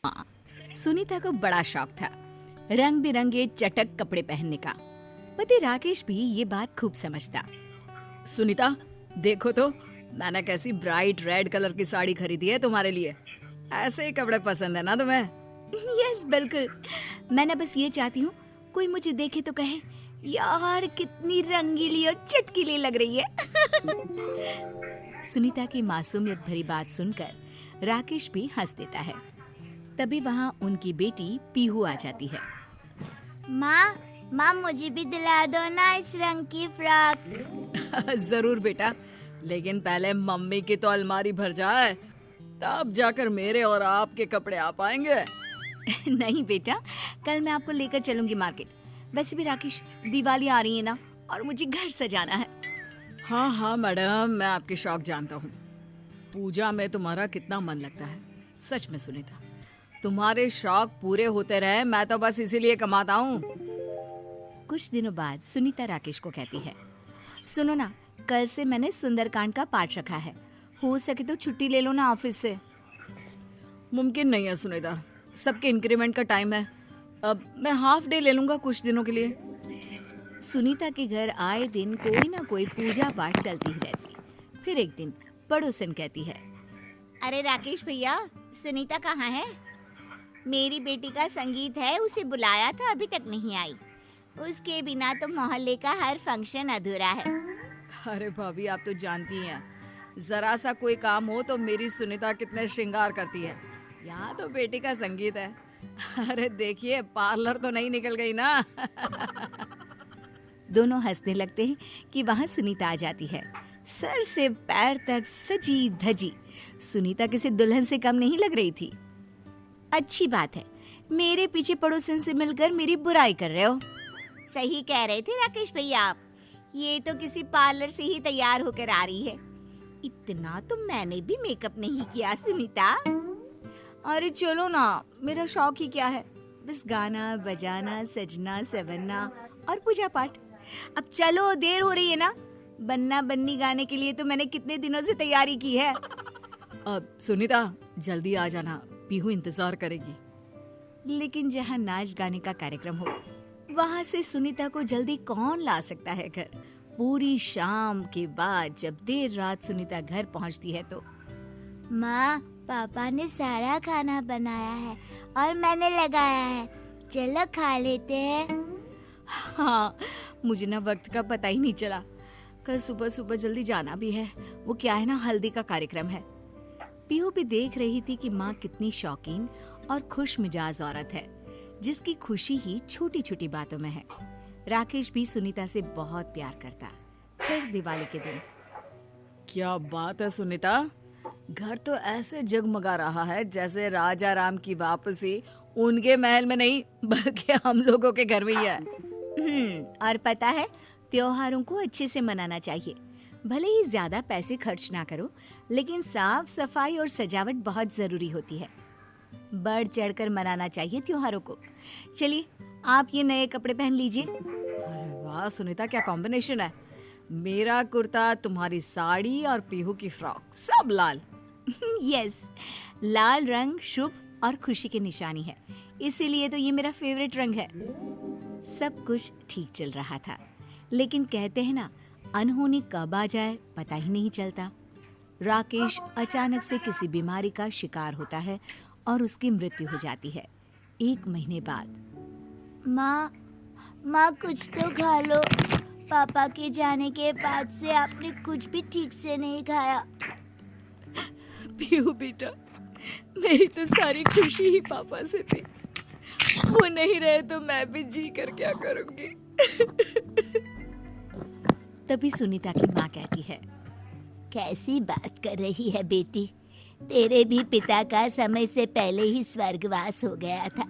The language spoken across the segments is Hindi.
हाँ, सुनीता को बड़ा शौक था रंग बिरंगे चटक कपड़े पहनने का। पति राकेश भी ये बात खूब समझता। सुनीता, देखो तो मैंने कैसी ब्राइट रेड कलर की साड़ी खरीदी है तुम्हारे लिए। ऐसे ही कपड़े पसंद है ना तुम्हें? यस, बिल्कुल। मैं ना बस ये चाहती हूँ कोई मुझे देखे तो कहे, यार कितनी रंगीली और चटकीली लग रही है। सुनीता की मासूमियत भरी बात सुनकर राकेश भी हंस देता है। तभी वहाँ उनकी बेटी पीहू आ जाती है। माँ, माँ मुझे भी दिला दो ना इस रंग की फ्रॉक। जरूर बेटा, लेकिन पहले मम्मी की तो अलमारी भर जाए, तब जाकर मेरे और आपके कपड़े आ पाएंगे। नहीं बेटा, कल मैं आपको लेकर चलूंगी मार्केट। वैसे भी राकेश, दिवाली आ रही है ना, और मुझे घर सजाना है। हाँ हाँ मैडम, मैं आपके शौक जानता हूँ। पूजा में तुम्हारा कितना मन लगता है। सच में सुनीता, तुम्हारे शौक पूरे होते रहे, मैं तो बस इसीलिए कमाता हूँ। कुछ दिनों बाद सुनीता राकेश को कहती है, सुनो ना, कल से मैंने सुंदरकांड का पाठ रखा है, हो सके तो छुट्टी ले लो ना ऑफिस से। मुमकिन नहीं है सुनीता, सबके इंक्रीमेंट का टाइम है। अब मैं हाफ डे ले लूंगा कुछ दिनों के लिए। सुनीता के घर आए दिन कोई ना कोई पूजा पाठ चलती ही रहती। फिर एक दिन पड़ोसन कहती है, अरे राकेश भैया, सुनीता कहाँ है? मेरी बेटी का संगीत है, उसे बुलाया था, अभी तक नहीं आई। उसके बिना तो मोहल्ले का हर फंक्शन अधूरा है। अरे भाभी, आप तो जानती हैं, जरा सा कोई काम हो तो मेरी सुनीता कितने श्रृंगार करती है। यहाँ तो बेटी का संगीत है। अरे देखिए, पार्लर तो नहीं निकल गई ना। दोनों हंसने लगते हैं कि वहाँ सुनीता आ जाती है, सर से पैर तक सजी धजी। सुनीता किसी दुल्हन से कम नहीं लग रही थी। अच्छी बात है, मेरे पीछे पड़ोसन से मिलकर मेरी बुराई कर रहे हो। सही कह रहे थे राकेश भैया आप, ये तो किसी पार्लर से ही तैयार होकर आ रही है। इतना तो मैंने भी मेकअप नहीं किया सुनीता। अरे चलो ना, मेरा शौक ही क्या है, बस गाना बजाना, सजना सवरना और पूजा पाठ। अब चलो, देर हो रही है ना। बन्ना बन्नी गाने के लिए तो मैंने कितने दिनों से तैयारी की है। अब सुनीता, जल्दी आ जाना, पीहू इंतजार करेगी। लेकिन जहाँ नाच गाने का कार्यक्रम हो, वहाँ से सुनीता को जल्दी कौन ला सकता है घर। पूरी शाम के बाद जब देर रात सुनीता घर पहुँचती है तो, माँ, पापा ने सारा खाना बनाया है और मैंने लगाया है, चलो खा लेते हैं। हाँ, मुझे ना वक्त का पता ही नहीं चला। कल सुबह सुबह जल्दी जाना भी है। वो क्या है ना, हल्दी का कार्यक्रम है। पीहू भी देख रही थी कि माँ कितनी शौकीन और खुश मिजाज औरत है, जिसकी खुशी ही छोटी छोटी बातों में है। राकेश भी सुनीता से बहुत प्यार करता। फिर दिवाली के दिन, क्या बात है सुनीता, घर तो ऐसे जगमगा रहा है जैसे राजा राम की वापसी उनके महल में नहीं, बल्कि हम लोगों के घर में ही है। और पता है, त्योहारों को अच्छे से मनाना चाहिए। भले ही ज्यादा पैसे खर्च ना करो, लेकिन साफ सफाई और सजावट बहुत जरूरी होती है। बढ़ चढ़कर मनाना चाहिए त्योहारों को। चलिए, आप ये नए कपड़े पहन लीजिए। अरे वाह सुनीता, क्या कॉम्बिनेशन है। मेरा कुर्ता, तुम्हारी साड़ी और पीहू की फ्रॉक, सब लाल। यस, लाल रंग शुभ और खुशी की निशानी है, इसीलिए तो ये मेरा फेवरेट रंग है। सब कुछ ठीक चल रहा था, लेकिन कहते हैं ना, अनहोनी कब आ जाए पता ही नहीं चलता। राकेश अचानक से किसी बीमारी का शिकार होता है और उसकी मृत्यु हो जाती है 1 महीने बाद। माँ कुछ तो खा लो, पापा के जाने के बाद से आपने कुछ भी ठीक से नहीं खाया। पीहू बेटा, मेरी तो सारी खुशी ही पापा से थी। वो नहीं रहे तो मैं भी जी कर क्या करूंगी। तभी सुनीता की माँ कहती है, कैसी बात कर रही है बेटी, तेरे भी पिता का समय से पहले ही स्वर्गवास हो गया था।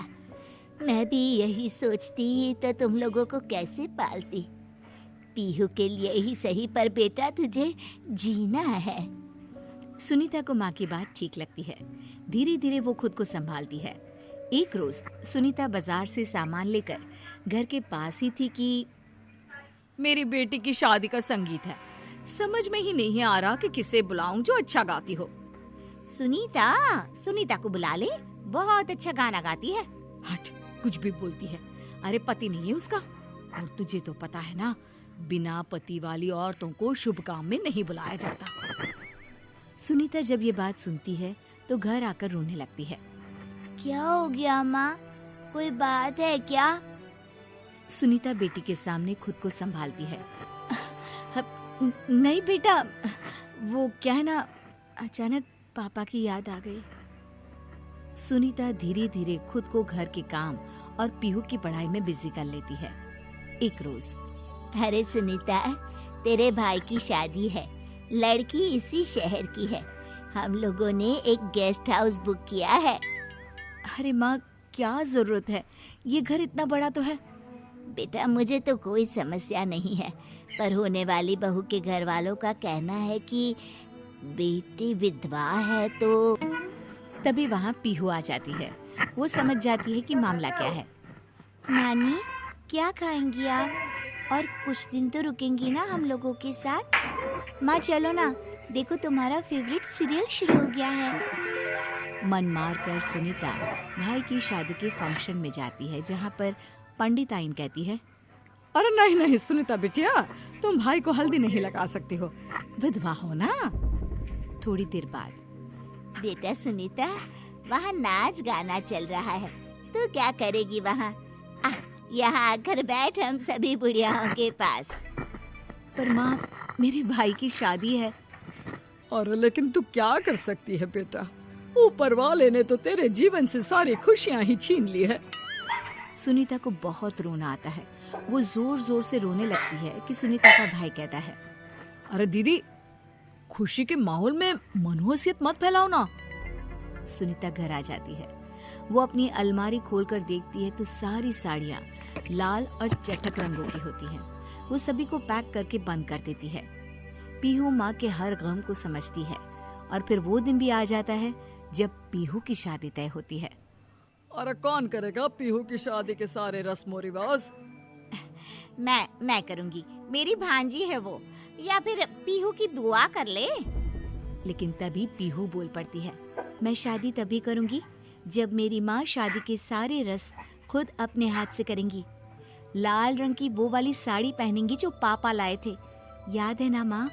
मैं भी यही सोचती तो तुम लोगों को कैसे पालती। पीहू के लिए ही सही, पर बेटा तुझे जीना है। सुनीता को माँ की बात ठीक लगती है। धीरे धीरे वो खुद को संभालती है। एक रोज सुनीता बाजार से सामान लेकर घर के पास ही थी कि मेरी बेटी की शादी का संगीत है, समझ में ही नहीं आ रहा कि किसे बुलाऊं जो अच्छा गाती हो। सुनीता, सुनीता को बुला ले, बहुत अच्छा गाना गाती है। हट, कुछ भी बोलती है। अरे पति नहीं है उसका, और तुझे तो पता है ना, बिना पति वाली औरतों को शुभ काम में नहीं बुलाया जाता। सुनीता जब ये बात सुनती है तो घर आकर रोने लगती है। क्या हो गया माँ, कोई बात है क्या? सुनीता बेटी के सामने खुद को संभालती है। नहीं बेटा, वो क्या है ना, अचानक पापा की याद आ गई। सुनीता धीरे धीरे खुद को घर के काम और पीहू की पढ़ाई में बिजी कर लेती है। एक रोज, अरे सुनीता, तेरे भाई की शादी है, लड़की इसी शहर की है। हम लोगों ने एक गेस्ट हाउस बुक किया है। अरे माँ, क्या जरूरत है, ये घर इतना बड़ा तो है। बेटा, मुझे तो कोई समस्या नहीं है, पर होने वाली बहू के घर वालों का कहना है कि बेटी विधवा है तो। तभी वहाँ पीहू आ जाती है। वो समझ जाती है कि मामला क्या है। नानी, क्या खाएंगी आप? और कुछ दिन तो रुकेंगी ना हम लोगों के साथ? माँ चलो ना, देखो तुम्हारा फेवरेट सीरियल शुरू हो गया है। मन मार कर सुनीता भाई की शादी के फंक्शन में जाती है, जहाँ पर पंडित आइन कहती है, अरे नहीं नहीं सुनीता बिटिया, तुम भाई को हल्दी नहीं लगा सकती हो, विधवा हो ना। थोड़ी देर बाद, बेटा सुनीता, वहाँ नाच गाना चल रहा है, तू क्या करेगी वहाँ? यहाँ आकर बैठ हम सभी बुढ़ियाओं के पास। पर माँ, मेरे भाई की शादी है। अरे लेकिन तू क्या कर सकती है बेटा, ऊपर वाले ने तो तेरे जीवन से सारी खुशियाँ ही छीन ली है। सुनीता को बहुत रोना आता है। वो जोर जोर से रोने लगती है कि सुनीता का भाई कहता है, अरे दीदी, खुशी के माहौल में मनहूसियत मत फैलाओ ना। सुनीता घर आ जाती है। वो अपनी अलमारी खोलकर देखती है तो सारी साड़ियाँ लाल और चटक रंगों की होती हैं। वो सभी को पैक करके बंद कर देती है। पीहू माँ के हर गम को समझती है, और फिर वो दिन भी आ जाता है जब पीहू की शादी तय होती है। अरे कौन करेगा पीहू की शादी के सारे रस्मो रिवाज? मैं करूँगी, मेरी भांजी है वो, या फिर पीहू की बुआ कर ले। लेकिन तभी पीहू बोल पड़ती है, मैं शादी तभी करूँगी जब मेरी माँ शादी के सारे रस्म खुद अपने हाथ से करेंगी। लाल रंग की वो वाली साड़ी पहनेंगी जो पापा लाए थे, याद है ना माँ?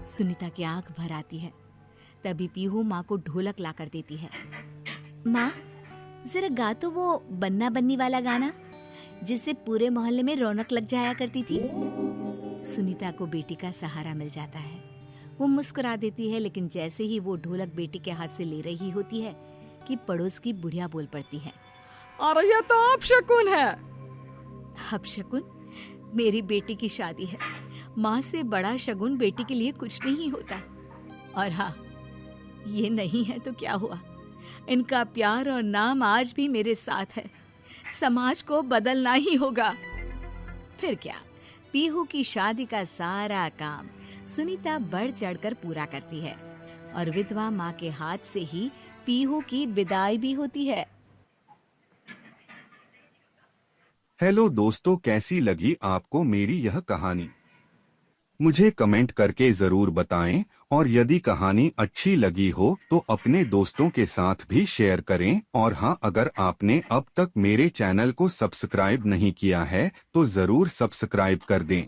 सुनीता की आंख भर आती है। तभी पीहू माँ को ढोलक ला कर देती है। माँ, जरा गा तो वो बन्ना बन्नी वाला गाना, जिससे पूरे मोहल्ले में रौनक लग जाया करती थी। सुनीता को बेटी का सहारा मिल जाता है। वो मुस्कुरा देती है, लेकिन जैसे ही वो ढोलक बेटी के हाथ से ले रही होती है कि पड़ोस की बुढ़िया बोल पड़ती है, अरे ये तो अपशकुन है। अपशकुन? मेरी बेटी की शादी है, माँ से बड़ा शगुन बेटी के लिए कुछ नहीं होता। और हाँ, ये नहीं है तो क्या हुआ, इनका प्यार और नाम आज भी मेरे साथ है। समाज को बदलना ही होगा। फिर क्या, पीहू की शादी का सारा काम सुनीता बढ़ चढ़कर पूरा करती है, और विधवा माँ के हाथ से ही पीहू की विदाई भी होती है। हेलो दोस्तों, कैसी लगी आपको मेरी यह कहानी? मुझे कमेंट करके जरूर बताएं, और यदि कहानी अच्छी लगी हो तो अपने दोस्तों के साथ भी शेयर करें। और हाँ, अगर आपने अब तक मेरे चैनल को सब्सक्राइब नहीं किया है तो जरूर सब्सक्राइब कर दें।